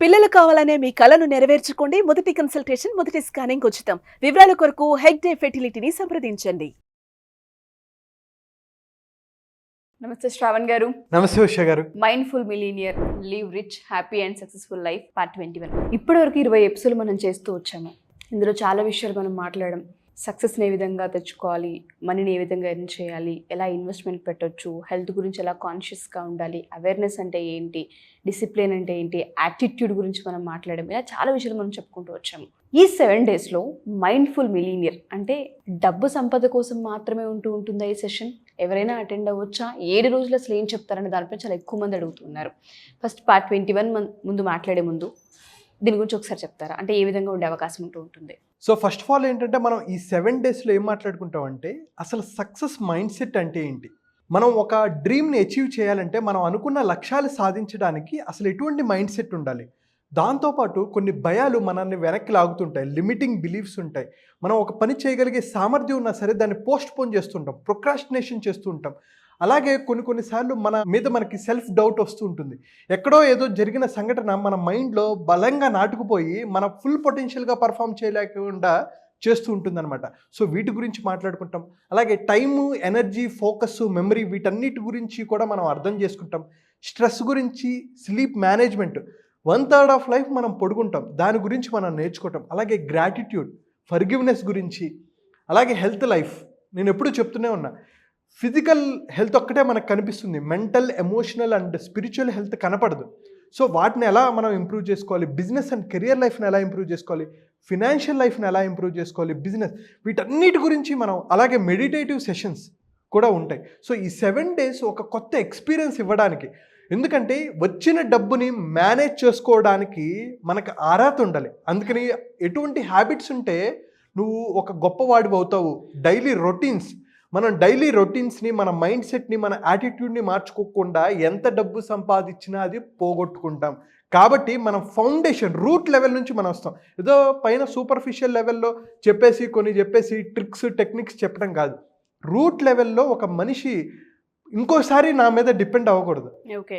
పిల్లలు కావాలనే మీ కలను నెరవేర్చుకోండి. మొదటి కన్సల్టేషన్, మొదటి స్కానింగ్ ఉచితం. వివరాల కొరకు హెగ్డే ఫెర్టిలిటీని సంప్రదించండి. నమస్తే శ్రావణ్ గారు. నమస్తే ఉషా గారు. Mindful millionaire, live rich, happy and successful life part 21. ఇప్పటివరకు 20 ఎపిసోడ్లు మనం చేస్తూ వచ్చాము. ఇందులో చాలా విషయాలు మనం మాట్లాడడం. సక్సెస్ని ఏ విధంగా తెచ్చుకోవాలి, మనీని ఏ విధంగా ఎర్న్ చేయాలి, ఎలా ఇన్వెస్ట్మెంట్ పెట్టొచ్చు, హెల్త్ గురించి ఎలా కాన్షియస్గా ఉండాలి, అవేర్నెస్ అంటే ఏంటి, డిసిప్లిన్ అంటే ఏంటి, యాటిట్యూడ్ గురించి మనం మాట్లాడడం, ఇలా చాలా విషయాలు మనం చెప్పుకుంటూ వచ్చాము. ఈ 7 డేస్లో మైండ్ఫుల్ మిలీనియర్ అంటే డబ్బు సంపద కోసం మాత్రమే ఉంటుందా ఈ సెషన్? ఎవరైనా అటెండ్ అవ్వచ్చా? 7 రోజులు అసలు ఏం చెప్తారని దానిపై చాలా ఎక్కువ మంది అడుగుతున్నారు. ఫస్ట్ పార్ట్ 21 ముందు మాట్లాడే ముందు దీని గురించి ఒకసారి చెప్తారా? అంటే ఏ విధంగా ఉండే అవకాశం ఉంటుంది? సో ఫస్ట్ ఆఫ్ ఆల్ ఏంటంటే మనం ఈ 7 డేస్లో ఏం మాట్లాడుకుంటామంటే అసలు సక్సెస్ మైండ్ సెట్ అంటే ఏంటి, మనం ఒక డ్రీమ్ని అచీవ్ చేయాలంటే మనం అనుకున్న లక్ష్యాలు సాధించడానికి అసలు ఎటువంటి మైండ్ సెట్ ఉండాలి. దాంతోపాటు కొన్ని భయాలు మనల్ని వెనక్కి లాగుతుంటాయి, లిమిటింగ్ బిలీఫ్స్ ఉంటాయి. మనం ఒక పని చేయగలిగే సామర్థ్యం ఉన్నా సరే దాన్ని పోస్ట్ పోన్ చేస్తుంటాం, ప్రొక్రాస్టినేషన్ చేస్తూ ఉంటాం. అలాగే కొన్నిసార్లు మన మీద మనకి సెల్ఫ్ డౌట్ వస్తూ ఉంటుంది. ఎక్కడో ఏదో జరిగిన సంఘటన మన మైండ్లో బలంగా నాటుకుపోయి మన ఫుల్ పొటెన్షియల్గా పర్ఫామ్ చేయలేకుండా చేస్తూ ఉంటుందన్నమాట. సో వీటి గురించి మాట్లాడుకుంటాం. అలాగే టైము, ఎనర్జీ, ఫోకస్, మెమరీ వీటన్నిటి గురించి కూడా మనం అర్థం చేసుకుంటాం. స్ట్రెస్ గురించి, స్లీప్ మేనేజ్మెంట్, 1/3 ఆఫ్ లైఫ్ మనం పడుకుంటాం, దాని గురించి మనం నేర్చుకుంటాం. అలాగే గ్రాటిట్యూడ్, ఫర్గివ్నెస్ గురించి, అలాగే హెల్త్ లైఫ్. నేను ఎప్పుడూ చెప్తూనే ఉన్నా, ఫిజికల్ హెల్త్ ఒక్కటే మనకు కనిపిస్తుంది, mental, emotional and spiritual health కనపడదు. సో వాటిని ఎలా మనం ఇంప్రూవ్ చేసుకోవాలి, బిజినెస్ అండ్ కెరియర్ లైఫ్ని ఎలా ఇంప్రూవ్ చేసుకోవాలి, ఫినాన్షియల్ లైఫ్ని ఎలా ఇంప్రూవ్ చేసుకోవాలి, బిజినెస్, వీటన్నిటి గురించి మనం, అలాగే మెడిటేటివ్ సెషన్స్ కూడా ఉంటాయి. సో ఈ 7 డేస్ ఒక కొత్త ఎక్స్పీరియన్స్ ఇవ్వడానికి, ఎందుకంటే వచ్చిన డబ్బుని మేనేజ్ చేసుకోవడానికి మనకు అర్హత ఉండాలి. అందుకని ఎటువంటి హ్యాబిట్స్ ఉంటే నువ్వు ఒక గొప్పవాడివి అవుతావు. డైలీ రొటీన్స్, మనం డైలీ రొటీన్స్ని, మన మైండ్ సెట్ని, మన యాటిట్యూడ్ని మార్చుకోకుండా ఎంత డబ్బు సంపాదించినా అది పోగొట్టుకుంటాం. కాబట్టి మనం ఫౌండేషన్, రూట్ లెవెల్ నుంచి మనం వస్తాం. ఏదో పైన సూపర్ఫిషియల్ లెవెల్లో చెప్పేసి ట్రిక్స్, టెక్నిక్స్ చెప్పడం కాదు. రూట్ లెవెల్లో ఒక మనిషి ఇంకోసారి నా మీద డిపెండ్ అవ్వకూడదు.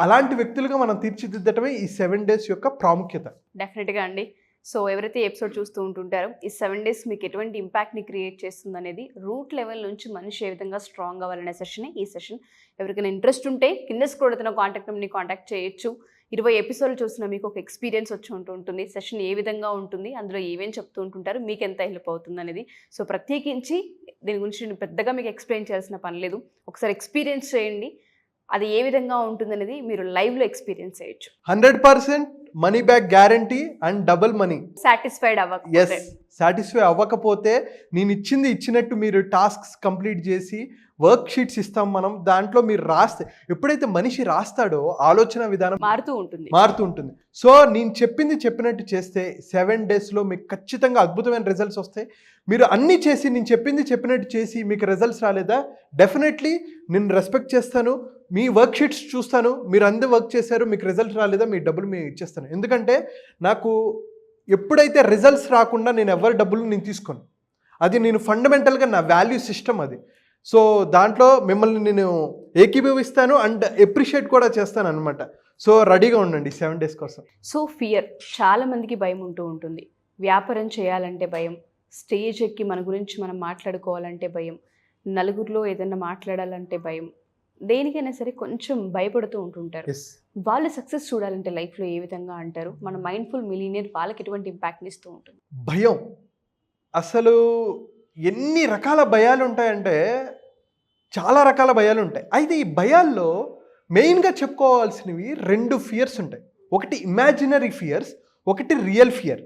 అలాంటి వ్యక్తులుగా మనం తీర్చిదిద్దటమే ఈ 7 డేస్ యొక్క ప్రాముఖ్యత. డెఫినెట్గా అండి. సో ఎవరైతే ఎపిసోడ్ చూస్తూ ఉంటుంటారో ఈ 7 డేస్ మీకు ఎటువంటి ఇంపాక్ట్ని క్రియేట్ చేస్తుంది అనేది, రూట్ లెవెల్ నుంచి మనిషి ఏ విధంగా స్ట్రాంగ్ అవ్వాలనే సెషనే ఈ సెషన్. ఎవరికైనా ఇంట్రెస్ట్ ఉంటే కింద స్క్రోల్ అవుతున్న కాంటాక్ట్ నెంబర్ని కాంటాక్ట్ చేయొచ్చు. 20 ఎపిసోడ్లు చూసినా మీకు ఒక ఎక్స్పీరియన్స్ వచ్చి ఉంటుంది. సెషన్ ఏ విధంగా ఉంటుంది, అందులో ఏమేమి చెప్తూ ఉంటుంటారు, మీకు ఎంత హెల్ప్ అవుతుంది అనేది. సో ప్రత్యేకించి దీని గురించి నేను పెద్దగా మీకు ఎక్స్ప్లెయిన్ చేయాల్సిన పని లేదు. ఒకసారి ఎక్స్పీరియన్స్ చేయండి, అది ఏ విధంగా ఉంటుందనేది మీరు లైవ్లో ఎక్స్పీరియన్స్ చేయొచ్చు. 100% money back guarantee and double money. Satisfy అవ్వకపోతే నేను ఇచ్చినట్టు మీరు టాస్క్స్ కంప్లీట్ చేసి వర్క్ షీట్స్ ఇస్తాం మనం. దాంట్లో మీరు రాస్తే, ఎప్పుడైతే మనిషి రాస్తాడో ఆలోచన విధానం మారుతూ ఉంటుంది. సో నేను చెప్పినట్టు చేస్తే 7 డేస్లో మీకు ఖచ్చితంగా అద్భుతమైన రిజల్ట్స్ వస్తాయి. మీరు అన్నీ చేసి, నేను చెప్పినట్టు చేసి మీకు రిజల్ట్స్ రాలేదా, డెఫినెట్లీ నేను రెస్పెక్ట్ చేస్తాను. మీ వర్క్ షీట్స్ చూస్తాను, మీరు అందరూ వర్క్ చేశారు, మీకు రిజల్ట్ రాలేదా, మీ డబ్బులు మేము ఇచ్చేస్తాను. ఎందుకంటే నాకు ఎప్పుడైతే రిజల్ట్స్ రాకుండా నేను ఎవరి డబ్బులు నేను తీసుకోను. అది నేను ఫండమెంటల్గా నా వాల్యూ సిస్టమ్ అది. సో దాంట్లో మిమ్మల్ని నేను ఏకీభవిస్తాను అండ్ ఎప్రిషియేట్ కూడా చేస్తాను అనమాట. సో రెడీగా ఉండండి 7 డేస్ కోసం. సో ఫియర్, చాలా మందికి భయం ఉంటుంది. వ్యాపారం చేయాలంటే భయం, స్టేజ్ ఎక్కి మన గురించి మనం మాట్లాడుకోవాలంటే భయం, నలుగురిలో ఏదైనా మాట్లాడాలంటే భయం, దేనికైనా సరే కొంచెం భయపడుతూ ఉంటుంటారు. వాళ్ళు సక్సెస్ చూడాలంటే లైఫ్లో ఏ విధంగా అంటారు? మన మైండ్ఫుల్ మిలీనియర్ వాళ్ళకి ఎటువంటి ఇంపాక్ట్ని ఇస్తూ ఉంటుంది? భయం, అసలు ఎన్ని రకాల భయాలు ఉంటాయంటే చాలా రకాల భయాలు ఉంటాయి. అయితే ఈ భయాల్లో మెయిన్గా చెప్పుకోవాల్సినవి 2 ఫియర్స్ ఉంటాయి. ఒకటి ఇమాజినరీ ఫియర్స్, ఒకటి రియల్ ఫియర్.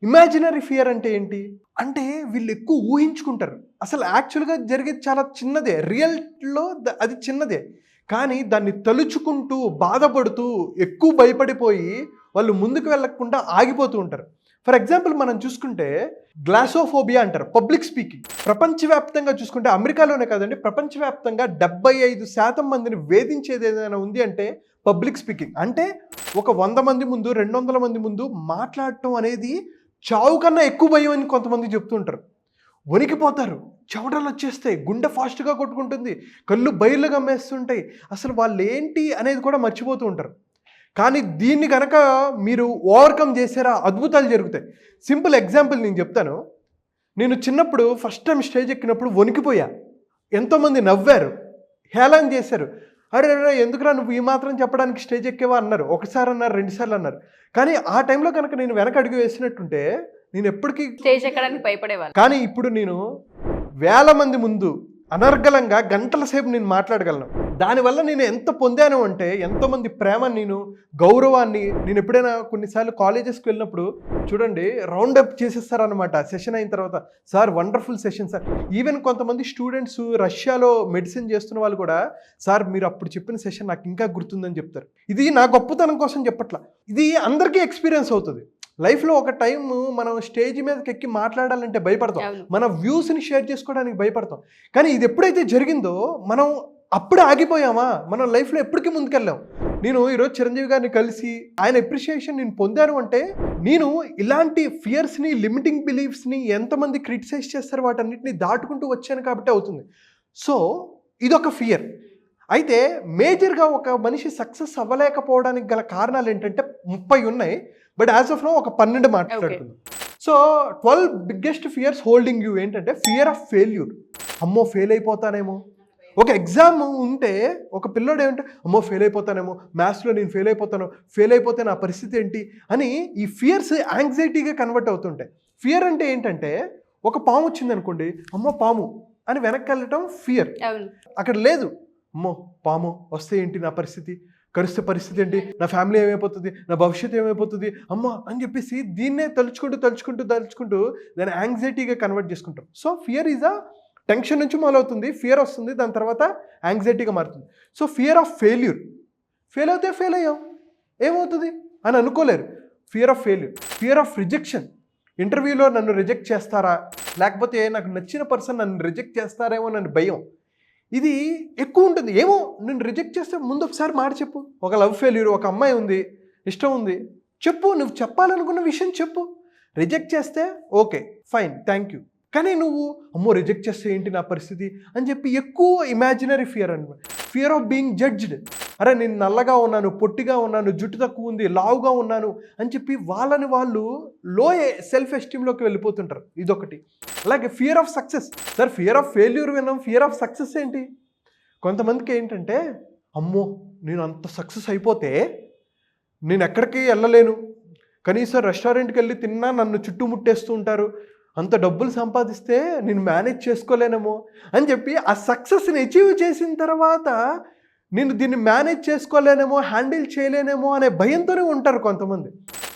ఇమాజినరీ ఫియర్ అంటే ఏంటి అంటే వీళ్ళు ఎక్కువ ఊహించుకుంటారు. అసలు యాక్చువల్గా జరిగేది చాలా చిన్నదే, రియల్లో అది చిన్నదే, కానీ దాన్ని తలుచుకుంటూ బాధపడుతూ ఎక్కువ భయపడిపోయి వాళ్ళు ముందుకు వెళ్ళకుండా ఆగిపోతూ ఉంటారు. ఫర్ ఎగ్జాంపుల్ మనం చూసుకుంటే గ్లాసోఫోబియా అంటారు, పబ్లిక్ స్పీకింగ్. ప్రపంచవ్యాప్తంగా చూసుకుంటే, అమెరికాలోనే కాదండి, ప్రపంచవ్యాప్తంగా 75% మందిని వేధించేది ఏదైనా ఉంది అంటే పబ్లిక్ స్పీకింగ్. అంటే ఒక 100 మంది ముందు, 200 మంది ముందు మాట్లాడటం అనేది చావు కన్నా ఎక్కువ భయం అని కొంతమంది చెప్తుంటారు. వణికిపోతారు, చెమటలు వచ్చేస్తాయి, గుండె ఫాస్ట్గా కొట్టుకుంటుంది, కళ్ళు బయర్లు గమ్మేస్తుంటాయి, అసలు వాళ్ళు ఏంటి అనేది కూడా మర్చిపోతూ ఉంటారు. కానీ దీన్ని కనుక మీరు ఓవర్కమ్ చేసారా అద్భుతాలు జరుగుతాయి. సింపుల్ ఎగ్జాంపుల్ నేను చెప్తాను. నేను చిన్నప్పుడు ఫస్ట్ టైం స్టేజ్ ఎక్కినప్పుడు వణికిపోయా. ఎంతోమంది నవ్వారు, హేళన చేశారు. అరే అరే ఎందుకురా నువ్వు ఈ మాత్రం చెప్పడానికి స్టేజ్ ఎక్కేవా అన్నారు. ఒకసారి అన్నారు, 2 సార్లు అన్నారు. కానీ ఆ టైంలో కనుక నేను వెనక అడుగు వేసినట్టుంటే నేను ఎప్పటికీ స్టేజ్ ఎక్కడానికి భయపడేవాళ్ళు. కానీ ఇప్పుడు నేను 1000 మంది ముందు అనర్గళంగా గంటల సేపు నేను మాట్లాడగలను. దానివల్ల నేను ఎంత పొందాను అంటే ఎంతోమంది ప్రేమ, నేను గౌరవాన్ని. నేను ఎప్పుడైనా కొన్నిసార్లు కాలేజెస్కి వెళ్ళినప్పుడు చూడండి రౌండ్ అప్ చేసేస్తారనమాట సెషన్ అయిన తర్వాత. Sir wonderful session sir. Even కొంతమంది స్టూడెంట్స్ రష్యాలో మెడిసిన్ చేస్తున్న వాళ్ళు కూడా సార్ మీరు అప్పుడు చెప్పిన సెషన్ నాకు ఇంకా గుర్తుందని చెప్తారు. ఇది నా గొప్పతనం కోసం చెప్పట్లా, ఇది అందరికీ ఎక్స్పీరియన్స్ అవుతుంది. లైఫ్లో ఒక టైం మనం స్టేజ్ మీదకి ఎక్కి మాట్లాడాలంటే భయపడతాం, మన వ్యూస్ని షేర్ చేసుకోవడానికి భయపడతాం. కానీ ఇది ఎప్పుడైతే జరిగిందో మనం అప్పుడు ఆగిపోయామా, మనం లైఫ్లో ఎప్పటికీ ముందుకెళ్ళాం. నేను ఈరోజు చిరంజీవి గారిని కలిసి ఆయన అప్రిషియేషన్ నేను పొందాను అంటే నేను ఇలాంటి ఫియర్స్ని, లిమిటింగ్ బిలీఫ్స్ని ఎంతమంది క్రిటిసైజ్ చేస్తారు వాటన్నిటిని దాటుకుంటూ వచ్చాను కాబట్టి అవుతుంది. సో ఇదొక ఫియర్. అయితే మేజర్గా ఒక మనిషి సక్సెస్ అవ్వలేకపోవడానికి గల కారణాలు ఏంటంటే 30 ఉన్నాయి. బట్ యాజ్ ఆఫ్ నో ఒక 12 మాట్లాడుకుందాం. So 12 biggest fears holding you ఏంటంటే ఫియర్ ఆఫ్ ఫెయిల్యూర్. అమ్మో ఫెయిల్ అయిపోతానేమో. ఒక ఎగ్జామ్ ఉంటే ఒక పిల్లోడు ఏమంటే అమ్మో ఫెయిల్ అయిపోతానేమో, మ్యాథ్స్లో నేను ఫెయిల్ అయిపోతాను, ఫెయిల్ అయిపోతే నా పరిస్థితి ఏంటి అని ఈ ఫియర్స్ యాంగ్జైటీగా కన్వర్ట్ అవుతుంటాయి. ఫియర్ అంటే ఏంటంటే ఒక పాము వచ్చింది అనుకోండి, అమ్మో పాము అని వెనక్కి వెళ్ళటం ఫియర్. అక్కడ లేదు అమ్మో పాము వస్తే ఏంటి నా పరిస్థితి, కరిస్తే పరిస్థితి ఏంటి, నా ఫ్యామిలీ ఏమైపోతుంది, నా భవిష్యత్తు ఏమైపోతుంది అమ్మా అని చెప్పేసి దీన్నే తలుచుకుంటూ దాన్ని యాంగ్జైటీగా కన్వర్ట్ చేసుకుంటాం. So fear is a tension నుంచి మొదలవుతుంది, ఫియర్ వస్తుంది, దాని తర్వాత యాంగ్జైటీగా మారుతుంది. So fear of failure, fail అవుతే ఫెయిల్ అయ్యాం ఏమవుతుంది అని అనుకోలేరు. Fear of failure. Fear of rejection. ఇంటర్వ్యూలో నన్ను రిజెక్ట్ చేస్తారా, లేకపోతే నాకు నచ్చిన పర్సన్ నన్ను రిజెక్ట్ చేస్తారేమో నన్ను భయం, ఇది ఎక్కువ ఉంటుంది. ఏమో నేను రిజెక్ట్ చేస్తే ముందు ఒకసారి మాట చెప్పు. ఒక లవ్ ఫెయిల్యూర్, ఒక అమ్మాయి ఉంది, ఇష్టం ఉంది, చెప్పు, నువ్వు చెప్పాలనుకున్న విషయం చెప్పు. రిజెక్ట్ చేస్తే ఓకే ఫైన్ థ్యాంక్ యూ, కానీ నువ్వు అమ్మో రిజెక్ట్ చేస్తే ఏంటి నా పరిస్థితి అని చెప్పి ఎక్కువ ఇమాజినరీ ఫియర్ అనమాట. Fear of being judged. అరే నేను నల్లగా ఉన్నాను, పొట్టిగా ఉన్నాను, జుట్టు తక్కువ ఉంది, లావుగా ఉన్నాను అని చెప్పి వాళ్ళని వాళ్ళు లో సెల్ఫ్ ఎస్టీమ్లోకి వెళ్ళిపోతుంటారు. ఇదొకటి. అలాగే fear of success. Sir fear of failure విన్నాం, ఫియర్ ఆఫ్ సక్సెస్ ఏంటి? కొంతమందికి ఏంటంటే అమ్మో నేను అంత సక్సెస్ అయిపోతే నేను ఎక్కడికి వెళ్ళలేను, కనీసం రెస్టారెంట్కి వెళ్ళి తిన్నా నన్ను చుట్టుముట్టేస్తూ ఉంటారు, అంత డబ్బులు సంపాదిస్తే నేను మేనేజ్ చేసుకోలేనేమో అని చెప్పి ఆ సక్సెస్ని అచీవ్ చేసిన తర్వాత నేను దీన్ని మేనేజ్ చేసుకోలేనేమో, హ్యాండిల్ చేయలేనేమో అనే భయంతోనే ఉంటారు కొంతమంది.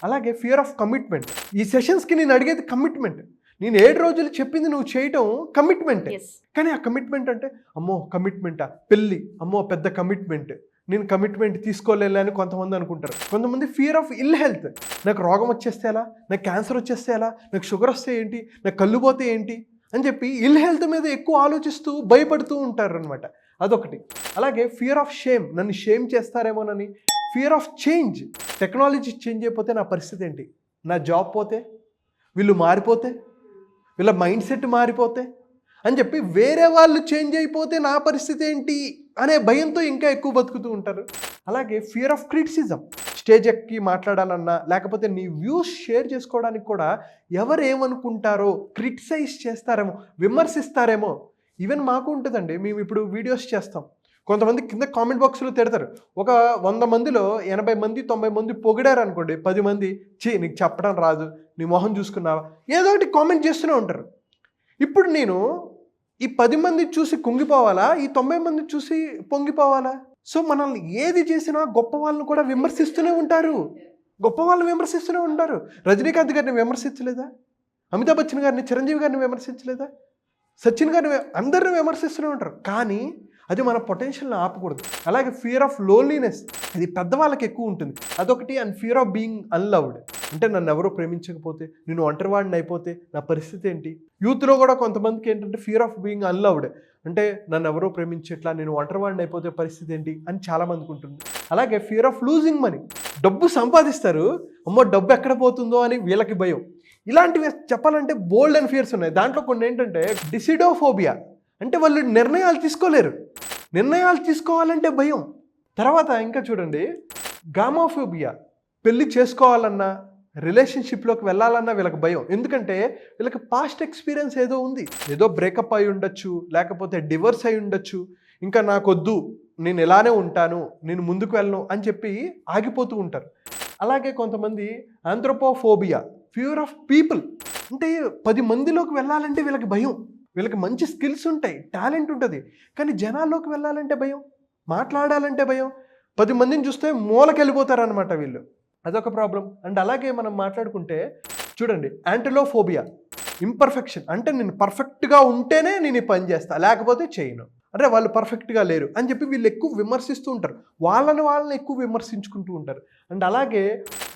అలాగే ఫియర్ ఆఫ్ కమిట్మెంట్. ఈ సెషన్స్కి నేను అడిగేది కమిట్మెంట్. నేను 7 రోజులు చెప్పింది నువ్వు చేయటం కమిట్మెంట్. కానీ ఆ కమిట్మెంట్ అంటే అమ్మో కమిట్మెంటా, పెళ్ళి అమ్మో పెద్ద కమిట్మెంట్, నేను కమిట్మెంట్ తీసుకోలేని కొంతమంది అనుకుంటారు. కొంతమంది ఫియర్ ఆఫ్ ఇల్ హెల్త్. నాకు రోగం వచ్చేస్తే ఎలా, నాకు క్యాన్సర్ వచ్చేస్తే ఎలా, నాకు షుగర్ వస్తే ఏంటి, నాకు కళ్ళు పోతే ఏంటి అని చెప్పి ఇల్ హెల్త్ మీద ఎక్కువ ఆలోచిస్తూ భయపడుతూ ఉంటారు అనమాట. అదొకటి. అలాగే ఫియర్ ఆఫ్ షేమ్. నన్ను షేమ్ చేస్తారేమోనని. Fear of change. Technology change అయిపోతే నా పరిస్థితి ఏంటి, నా జాబ్ పోతే, వీళ్ళు మారిపోతే, వీళ్ళ మైండ్ సెట్ మారిపోతే అని చెప్పి వేరే వాళ్ళు చేంజ్ అయిపోతే నా పరిస్థితి ఏంటి అనే భయంతో ఇంకా ఎక్కువ బతుకుతూ ఉంటారు. అలాగే ఫియర్ ఆఫ్ క్రిటిసిజం. స్టేజ్ ఎక్కి మాట్లాడాలన్నా లేకపోతే నీ వ్యూస్ షేర్ చేసుకోవడానికి కూడా ఎవరు ఏమనుకుంటారో, క్రిటిసైజ్ చేస్తారేమో, విమర్శిస్తారేమో. ఈవెన్ మాకు ఉంటుందండి, మేము ఇప్పుడు వీడియోస్ చేస్తాం, కొంతమంది కింద కామెంట్ బాక్స్లో తిడతారు. ఒక 100 మందిలో 80 మంది 90 మంది పొగిడారు అనుకోండి, 10 మంది నీకు చెప్పడం రాదు, నీ మొహం చూసుకున్నావా, ఏదో ఒకటి కామెంట్ చేస్తూనే ఉంటారు. ఇప్పుడు నేను ఈ 10 మంది చూసి కుంగిపోవాలా, ఈ 90 మంది చూసి పొంగిపోవాలా? సో మనల్ని ఏది చేసినా గొప్ప వాళ్ళని కూడా విమర్శిస్తూనే ఉంటారు, గొప్ప వాళ్ళని విమర్శిస్తూనే ఉంటారు. రజనీకాంత్ గారిని విమర్శించలేదా, అమితాబ్ బచ్చన్ గారిని, చిరంజీవి గారిని విమర్శించలేదా, సచిన్ గారిని, అందరిని విమర్శిస్తూనే ఉంటారు. కానీ అది మన పొటెన్షియల్ని ఆపకూడదు. అలాగే ఫియర్ ఆఫ్ లోన్లీనెస్. ఇది పెద్దవాళ్ళకి ఎక్కువ ఉంటుంది, అదొకటి. And fear of being unloved. అంటే నన్ను ఎవరో ప్రేమించకపోతే, నేను ఒంటరివాడిని అయిపోతే నా పరిస్థితి ఏంటి. యూత్లో కూడా కొంతమందికి ఏంటంటే ఫియర్ ఆఫ్ బీయింగ్ అన్లవ్డ్. అంటే నన్ను ఎవరో ప్రేమించట్లా, నేను ఒంటరివాడిని అయిపోతే పరిస్థితి ఏంటి అని చాలామందికి ఉంటుంది. అలాగే ఫియర్ ఆఫ్ లూజింగ్ మనీ. డబ్బు సంపాదిస్తారు, అమ్మో డబ్బు ఎక్కడ పోతుందో అని వీళ్ళకి భయం. ఇలాంటివి చెప్పాలంటే బోల్డ్ అండ్ ఫియర్స్ ఉన్నాయి. దాంట్లో కొన్ని ఏంటంటే డిసిడోఫోబియా. అంటే వాళ్ళు నిర్ణయాలు తీసుకోలేరు, నిర్ణయాలు తీసుకోవాలంటే భయం. తర్వాత ఇంకా చూడండి గామాఫోబియా, పెళ్లి చేసుకోవాలన్నా రిలేషన్షిప్లోకి వెళ్ళాలన్నా వీళ్ళకి భయం. ఎందుకంటే వీళ్ళకి పాస్ట్ ఎక్స్పీరియన్స్ ఏదో ఉంది, ఏదో బ్రేకప్ అయి ఉండొచ్చు, లేకపోతే డివోర్స్ అయి ఉండొచ్చు, ఇంకా నాకొద్దు, నేను ఇలానే ఉంటాను, నేను ముందుకు వెళ్ళను అని చెప్పి ఆగిపోతూ ఉంటారు. అలాగే కొంతమంది ఆంథ్రోపోఫోబియా, ఫియర్ ఆఫ్ పీపుల్, అంటే 10 మందిలోకి వెళ్ళాలంటే వీళ్ళకి భయం. వీళ్ళకి మంచి స్కిల్స్ ఉంటాయి, టాలెంట్ ఉంటుంది, కానీ జనాల్లోకి వెళ్ళాలంటే భయం, మాట్లాడాలంటే భయం. 10 మందిని చూస్తే మూలకెళ్ళిపోతారనమాట వీళ్ళు, అదొక ప్రాబ్లం. అండ్ అలాగే మనం మాట్లాడుకుంటే చూడండి, యాంటిలోఫోబియా, ఇంపర్ఫెక్షన్, అంటే నేను పర్ఫెక్ట్గా ఉంటేనే నేను ఈ పని చేస్తా, లేకపోతే చేయను. అంటే వాళ్ళు పర్ఫెక్ట్గా లేరు అని చెప్పి వీళ్ళు ఎక్కువ విమర్శిస్తూ ఉంటారు, వాళ్ళని ఎక్కువ విమర్శించుకుంటూ ఉంటారు. అండ్ అలాగే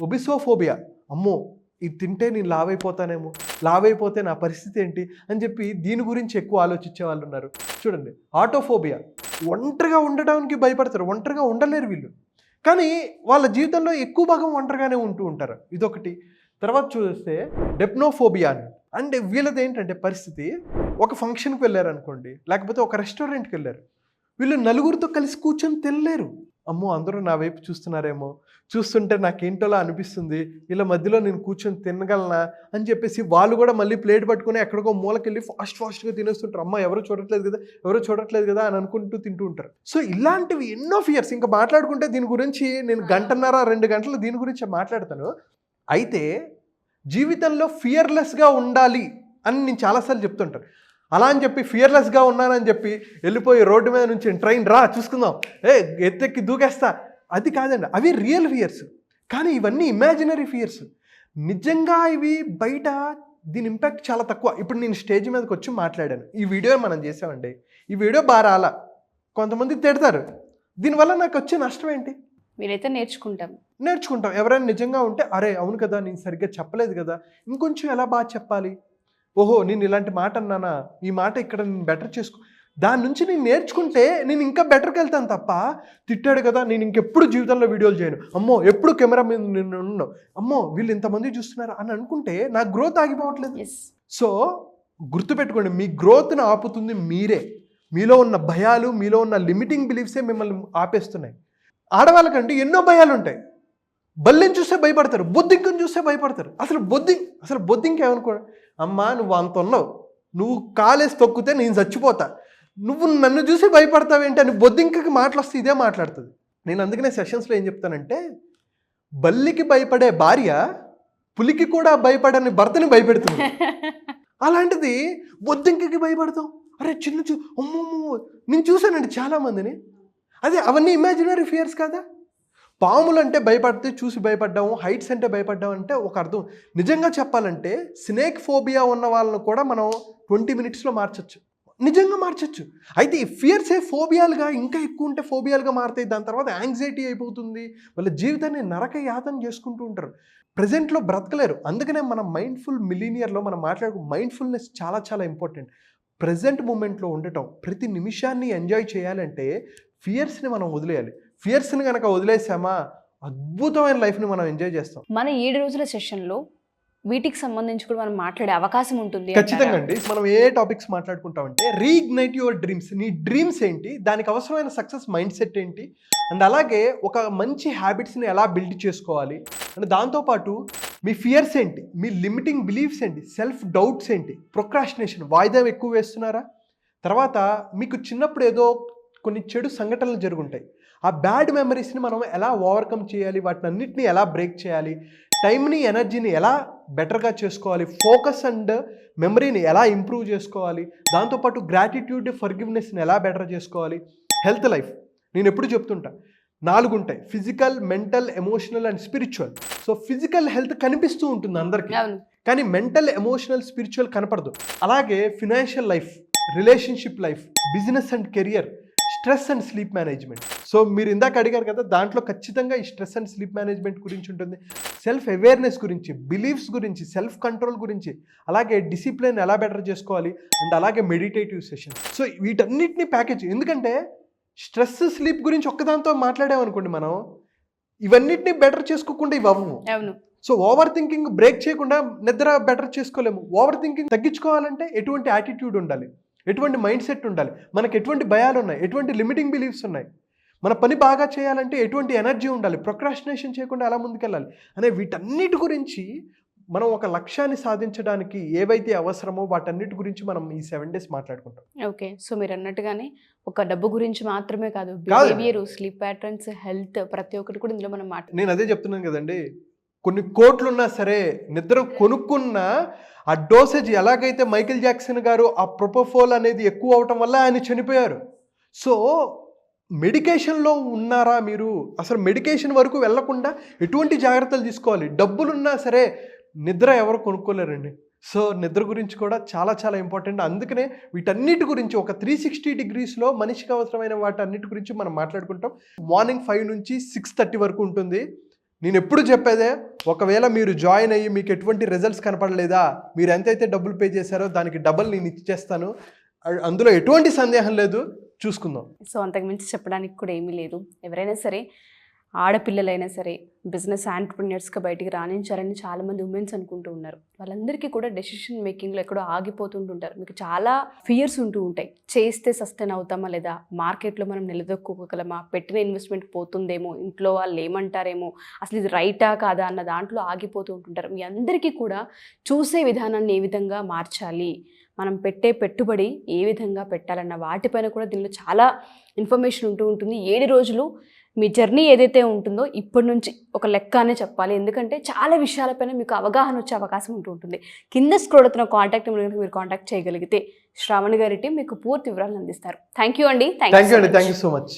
ఒబిసోఫోబియా, అమ్మో ఇది తింటే నేను లావైపోతానేమో, లావైపోతే నా పరిస్థితి ఏంటి అని చెప్పి దీని గురించి ఎక్కువ ఆలోచించే వాళ్ళు ఉన్నారు. చూడండి, ఆటోఫోబియా, ఒంటరిగా ఉండడానికి భయపడతారు, ఒంటరిగా ఉండలేరు వీళ్ళు, కానీ వాళ్ళ జీవితంలో ఎక్కువ భాగం ఒంటరిగానే ఉంటూ ఉంటారు, ఇదొకటి. తర్వాత చూస్తే డెప్నోఫోబియా అంటే వీళ్ళది ఏంటంటే పరిస్థితి, ఒక ఫంక్షన్కి వెళ్ళారు అనుకోండి, లేకపోతే ఒక రెస్టారెంట్కి వెళ్ళారు, వీళ్ళు నలుగురితో కలిసి కూర్చొని తినలేరు. అమ్మో అందరూ నా వైపు చూస్తున్నారేమో, చూస్తుంటే నాకేంటోలా అనిపిస్తుంది, వీళ్ళ మధ్యలో నేను కూర్చొని తినగలనా అని చెప్పేసి వాళ్ళు కూడా మళ్ళీ ప్లేట్ పట్టుకుని ఎక్కడికో మూలకెళ్ళి ఫాస్ట్గా తినేస్తుంటారు. అమ్మ ఎవరు చూడట్లేదు కదా అని అనుకుంటూ తింటూ ఉంటారు. సో ఇలాంటివి ఎన్నో ఫియర్స్, ఇంకా మాట్లాడుకుంటే దీని గురించి నేను 1.5-2 గంటలు దీని గురించి మాట్లాడతాను. అయితే జీవితంలో ఫియర్లెస్గా ఉండాలి అని నేను చాలాసార్లు చెప్తుంటాను. అలా అని చెప్పి ఫియర్లెస్గా ఉన్నానని చెప్పి వెళ్ళిపోయి రోడ్డు మీద నుంచి ట్రైన్ రా చూసుకుందాం, ఎత్తెక్కి దూకేస్తా, అది కాదండి. అవి రియల్ ఫియర్స్, కానీ ఇవన్నీ ఇమాజినరీ ఫియర్స్. నిజంగా ఇవి బయట దీని ఇంపాక్ట్ చాలా తక్కువ. ఇప్పుడు నేను స్టేజ్ మీదకి వచ్చి మాట్లాడాను, ఈ వీడియో మనం చేసామండి, ఈ వీడియో బాగా రాలా, కొంతమంది తిడతారు, దీనివల్ల నాకు వచ్చే నష్టం ఏంటి? మీరైతే నేర్చుకుంటాం. ఎవరైనా నిజంగా ఉంటే అరే అవును కదా, నేను సరిగ్గా చెప్పలేదు కదా, ఇంకొంచెం ఎలా బాగా చెప్పాలి, ఓహో నేను ఇలాంటి మాట అన్నానా, ఈ మాట ఇక్కడ నేను బెటర్ చేసుకో, దాని నుంచి నేను నేర్చుకుంటే నేను ఇంకా బెటర్కి వెళ్తాను తప్ప, తిట్టాడు కదా నేను ఇంకెప్పుడు జీవితంలో వీడియోలు చేయను, అమ్మో ఎప్పుడు కెమెరా మీద నేను ఉన్నాను, అమ్మో వీళ్ళు ఇంతమంది చూస్తున్నారు అని అనుకుంటే నా గ్రోత్ ఆగిపోవట్లేదు. సో గుర్తుపెట్టుకోండి, మీ గ్రోత్ని ఆపుతుంది మీరే. మీలో ఉన్న భయాలు, మీలో ఉన్న లిమిటింగ్ బిలీఫ్సే మిమ్మల్ని ఆపేస్తున్నాయి. ఆడవాళ్ళకంటే ఎన్నో భయాలు ఉంటాయి. బల్లిని చూస్తే భయపడతారు, బొద్దింకని చూస్తే భయపడతారు. అసలు బొద్దింక ఏమనుకో, అమ్మా నువ్వు అంత ఉన్నావు, నువ్వు కాలేసి తొక్కితే నేను చచ్చిపోతా, నువ్వు నన్ను చూసి భయపడతావేంటి అని బొద్దింకకి మాటలు వస్తే ఇదే మాట్లాడుతుంది. నేను అందుకనే సెషన్స్లో ఏం చెప్తానంటే, బల్లికి భయపడే భార్య పులికి కూడా భయపడని భర్తని భయపెడుతుంది. అలాంటిది బొద్దింకకి భయపడతాం, అరే అమ్మమ్మో నేను చూశానండి చాలామందిని. అదే అవన్నీ ఇమాజినరీ ఫియర్స్ కదా. పాములు అంటే భయపడితే చూసి భయపడ్డాము, హైట్స్ అంటే భయపడ్డాము అంటే ఒక అర్థం. నిజంగా చెప్పాలంటే స్నేక్ ఫోబియా ఉన్న వాళ్ళను కూడా మనం 20 మినిట్స్లో నిజంగా మార్చచ్చు. అయితే ఈ ఫియర్సే ఫోబియాలుగా ఇంకా ఎక్కువ ఉంటే ఫోబియాలుగా మారుతాయి, దాని తర్వాత యాంగ్జైటీ అయిపోతుంది, వాళ్ళ జీవితాన్ని నరక యాతన చేసుకుంటూ ఉంటారు, ప్రజెంట్లో బ్రతకలేరు. అందుకనే మనం మైండ్ఫుల్ మిలీనియర్లో మనం మైండ్ఫుల్నెస్ చాలా చాలా ఇంపార్టెంట్. ప్రజెంట్ మూమెంట్లో ఉండటం, ప్రతి నిమిషాన్ని ఎంజాయ్ చేయాలంటే ఫియర్స్ని మనం వదిలేయాలి. ఫియర్స్ని కనుక వదిలేసామా అద్భుతమైన లైఫ్ని మనం ఎంజాయ్ చేస్తాం. మన 7 రోజుల సెషన్లో వీటికి సంబంధించి కూడా మనం మాట్లాడే అవకాశం ఉంటుంది. ఖచ్చితంగా అండి. మనం ఏ టాపిక్స్ మాట్లాడుకుంటామంటే రీఇగ్నైట్ యువర్ డ్రీమ్స్, నీ డ్రీమ్స్ ఏంటి, దానికి అవసరమైన సక్సెస్ మైండ్ సెట్ ఏంటి, అండ్ అలాగే ఒక మంచి హ్యాబిట్స్ని ఎలా బిల్డ్ చేసుకోవాలి, అండ్ దాంతోపాటు మీ ఫియర్స్ ఏంటి, మీ లిమిటింగ్ బిలీఫ్స్ ఏంటి, సెల్ఫ్ డౌట్స్ ఏంటి, ప్రొక్రాస్టినేషన్ వాయిదా ఎక్కువ వేస్తున్నారా, తర్వాత మీకు చిన్నప్పుడు ఏదో కొన్ని చెడు సంఘటనలు జరుగుంటాయి, ఆ బ్యాడ్ మెమరీస్ని మనం ఎలా ఓవర్కమ్ చేయాలి, వాటిని అన్నిటిని ఎలా బ్రేక్ చేయాలి, టైంని ఎనర్జీని ఎలా బెటర్గా చేసుకోవాలి, ఫోకస్ అండ్ మెమరీని ఎలా ఇంప్రూవ్ చేసుకోవాలి, దాంతోపాటు గ్రాటిట్యూడ్ ఫర్గివ్నెస్ని ఎలా బెటర్ చేసుకోవాలి, హెల్త్ లైఫ్. నేను ఎప్పుడు చెప్తుంటా 4 ఉంటాయి, physical, mental, emotional and spiritual. So physical health కనిపిస్తూ ఉంటుంది అందరికీ, కానీ మెంటల్, ఎమోషనల్, స్పిరిచువల్ కనపడదు. అలాగే financial life, relationship life, business and career, stress and sleep management. So మీరు ఇందాక అడిగారు కదా, దాంట్లో ఖచ్చితంగా ఈ స్ట్రెస్ అండ్ స్లీప్ మేనేజ్మెంట్ గురించి ఉంటుంది, సెల్ఫ్ అవేర్నెస్ గురించి, బిలీఫ్స్ గురించి, సెల్ఫ్ కంట్రోల్ గురించి, అలాగే డిసిప్లిన్ ఎలా బెటర్ చేసుకోవాలి, అండ్ అలాగే మెడిటేటివ్ సెషన్. సో వీటన్నిటిని ప్యాకేజ్. ఎందుకంటే స్ట్రెస్, స్లీప్ గురించి ఒక్కదాంతో మాట్లాడామనుకోండి, మనం ఇవన్నిటిని బెటర్ చేసుకోకుండా ఇవి అవ్వము. సో ఓవర్ థింకింగ్ బ్రేక్ చేయకుండా నిద్ర బెటర్ చేసుకోలేము. ఓవర్ థింకింగ్ తగ్గించుకోవాలంటే ఎటువంటి యాటిట్యూడ్ ఉండాలి, ఎటువంటి మైండ్ సెట్ ఉండాలి, మనకు ఎటువంటి భయాలు ఉన్నాయి, ఎటువంటి లిమిటింగ్ బిలీఫ్స్ ఉన్నాయి, మన పని బాగా చేయాలంటే ఎటువంటి ఎనర్జీ ఉండాలి, ప్రొక్రాస్టినేషన్ చేయకుండా ఎలా ముందుకెళ్ళాలి అనే వీటన్నిటి గురించి మనం ఒక లక్ష్యాన్ని సాధించడానికి ఏవైతే అవసరమో వాటన్నిటి గురించి మనం ఈ 7 డేస్ మాట్లాడుకుంటాం. ఓకే. సో మీరు అన్నట్టుగానే ఒక డబ్బు గురించి మాత్రమే కాదు, బిహేవియర్, స్లీప్ ప్యాటర్న్స్, హెల్త్, ప్రతి ఒక్కటి కూడా ఇందులో మనం నేను అదే చెప్తున్నాను కదండి, కొన్ని కోట్లున్నా సరే నిద్ర కొనుక్కున్న ఆ డోసేజ్ ఎలాగైతే మైకేల్ జాక్సన్ గారు ఆ ప్రొపోఫోల్ అనేది ఎక్కువ అవటం వల్ల ఆయన చనిపోయారు. సో మెడికేషన్లో ఉన్నారా మీరు? అసలు మెడికేషన్ వరకు వెళ్లకుండా ఎటువంటి జాగ్రత్తలు తీసుకోవాలి? డబ్బులున్నా సరే నిద్ర ఎవరు కొనుక్కోలేరండి. సో నిద్ర గురించి కూడా చాలా చాలా ఇంపార్టెంట్. అందుకనే వీటన్నిటి గురించి ఒక 360 డిగ్రీస్లో మనిషికి అవసరమైన వాటన్నిటి గురించి మనం మాట్లాడుకుంటాం. మార్నింగ్ 5 నుంచి 6:30 వరకు ఉంటుంది. నేను ఎప్పుడు చెప్పేదే, ఒకవేళ మీరు జాయిన్ అయ్యి మీకు ఎటువంటి రిజల్ట్స్ కనపడలేదా, మీరు ఎంతైతే డబ్బులు పే చేశారో దానికి డబల్ నేను ఇచ్చేస్తాను, అందులో ఎటువంటి సందేహం లేదు, చూసుకుందాం. సో అంతకుమించి చెప్పడానికి కూడా ఏమీ లేదు. ఎవరైనా సరే, ఆడపిల్లలైనా సరే బిజినెస్ ఆంటర్ప్రినర్స్గా బయటికి రాణించారని చాలామంది ఉమెన్స్ అనుకుంటూ ఉన్నారు. వాళ్ళందరికీ కూడా డెసిషన్ మేకింగ్లో ఎక్కడో ఆగిపోతుంటుంటారు. మీకు చాలా ఫియర్స్ ఉంటూ ఉంటాయి. చేస్తే సస్టైన్ అవుతామా లేదా, మార్కెట్లో మనం నిలదొక్కుకోగలమా, పెట్టిన ఇన్వెస్ట్మెంట్ పోతుందేమో, ఇంట్లో వాళ్ళు ఏమంటారేమో, అసలు ఇది రైటా కాదా అన్న దాంట్లో ఆగిపోతూ ఉంటుంటారు. మీ అందరికీ కూడా చూసే విధానాన్ని ఏ విధంగా మార్చాలి, మనం పెట్టే పెట్టుబడి ఏ విధంగా పెట్టాలన్న వాటిపైన కూడా దీనిలో చాలా ఇన్ఫర్మేషన్ ఉంటూ ఉంటుంది. 7 రోజులు మీ జర్నీ ఏదైతే ఉంటుందో ఇప్పటి నుంచి ఒక లెక్క అనే చెప్పాలి. ఎందుకంటే చాలా విషయాలపైన మీకు అవగాహన వచ్చే అవకాశం ఉంటూ ఉంటుంది. కింద స్క్రోల్ అవుతున్న కాంటాక్ట్ నెంబర్కి మీరు కాంటాక్ట్ చేయగలిగితే శ్రావణి గారి టీం మీకు పూర్తి వివరాలు అందిస్తారు. థ్యాంక్ యూ అండి. Thank you so much.